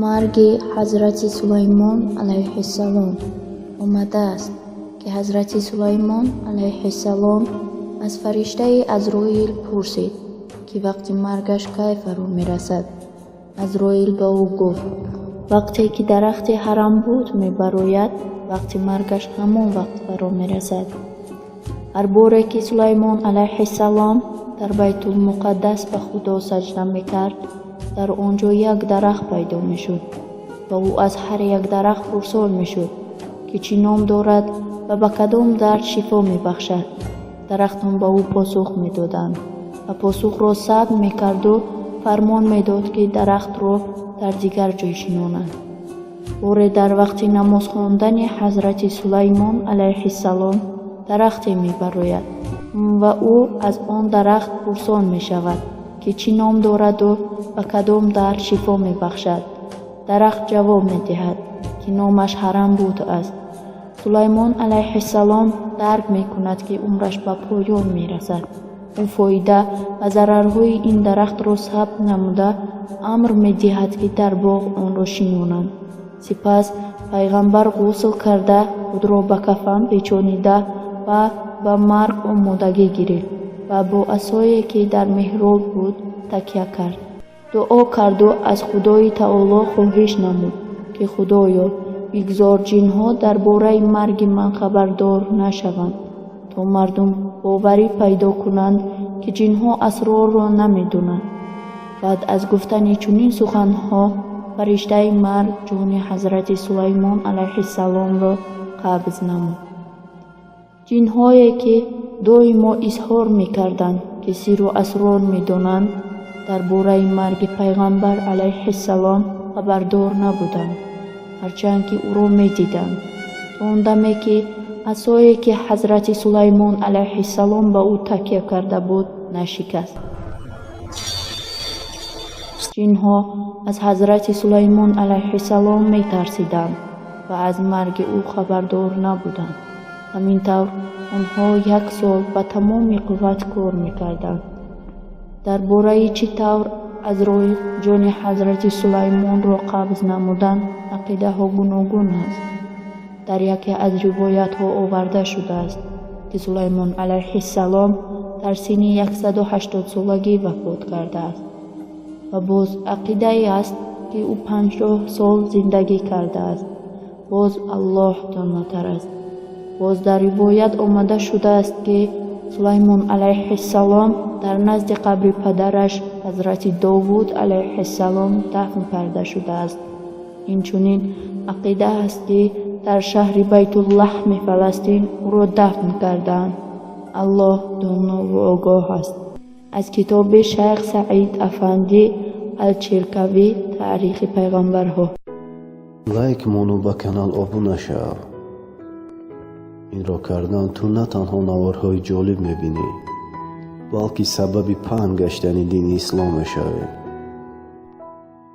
марги ҳазрати Сулаймон алайҳиссалом. омадааст ки ҳазрати Сулаймон алайҳиссалом аз фариштаи Азроил пурсид ки вақти маргаш кай фаро мерасад. Азроил ба ӯ гуфт: вақте ки дарахти ҳарам буд мебарояд, вақти маргаш ҳамон вақт фаро мерасад. ҳар боре ки Сулаймон алайҳиссалом дар Байтулмуқаддас ба Худо саҷда мекард, дар он ҷо як дарахт пайдо мешуд ва ӯ аз ҳар як дарахт пурсол мешуд ки чӣ ном дорад ва ба кадом дард шифо мебахшад. дарахтон ба ӯ посух медоданд ва посухро сабт мекарду фармон медод ки дарахтро дар дигар ҷой шинонанд. боре дар вақти намоз хондани ҳазрати Сулаймон алайҳиссалом дарахте мебарояд ва ӯ аз он дарахт пурсон мешавад ки чӣ ном дораду ба кадом дард шифо мебахшад. дарахт ҷавоб медиҳад ки номаш ҳарам буд аст. Сулаймон алайҳиссалом дарк мекунад ки умраш ба поён мерасад. ӯ фоида ва зарарҳои ин дарахтро сабт намуда амр медиҳад ки дар боғ онро шинонанд. сипас пайғамбар ғусл карда худро ба кафан печонида ва ба марг омодагӣ гирифт ва бо асое ки дар меҳроб буд такя кард. дуо карду аз Худои таоло хоҳиш намуд ки Худоё, бигзор ҷинҳо дар бораи марги ман хабардор нашаванд, то мардум боварӣ пайдо кунанд ки ҷинҳо асрорро намедонанд. баъд аз гуфтани чунин суханҳо фариштаи марг ҷони ҳазрати Сулаймон алайҳиссаломро қабз намуд. ҷинҳое ки доимо изҳор мекарданд ки сиру асрор медонанд, дар бораи марги пайғамбар алайҳиссалом хабардор набуданд, ҳарчанд ки ӯро медиданд. то он даме ки асое ки ҳазрати Сулаймон алайҳиссалом ба ӯ такя карда буд нашикаст. ҷинҳо аз ҳазрати Сулаймон алайҳиссалом метарсиданд ва аз марги ӯ хабардор набуданд. ҳамин тавр онҳо 1 сол ба тамоми қувват кор мекарданд. дар бораи чӣ тавр Азроил ҷони ҳазрати Сулаймонро қабз намуданд ақидаҳо гуногун аст. дар яке аз ривоятҳо оварда шудааст ки Сулаймон алайҳиссалом дар синни 180 солагӣ вафот кардааст ва боз ақидае аст ки ӯ 50 сол зиндагӣ кардааст. боз Аллоҳ донотар аст. боз дар ривоят омада шудааст ки Сулаймон алайҳиссалом дар назди қабри падараш ҳазрати Довуд алайҳиссалом дафн карда шудааст. инчунин ақида аст ки дар шаҳри Байтуллаҳми Фаластин ӯро дафн кардаанд. Аллоҳ доно ва огоҳ аст. аз китоби Шайх Саид Афанди Алчеркавӣ таърихи пайғамбарҳо. лайк мону ба канал обуна шав. инро кардан ту на танҳо наварҳои ҷолиб мебинӣ, балки сабаби паҳн гаштани дини ислом мешавӣ.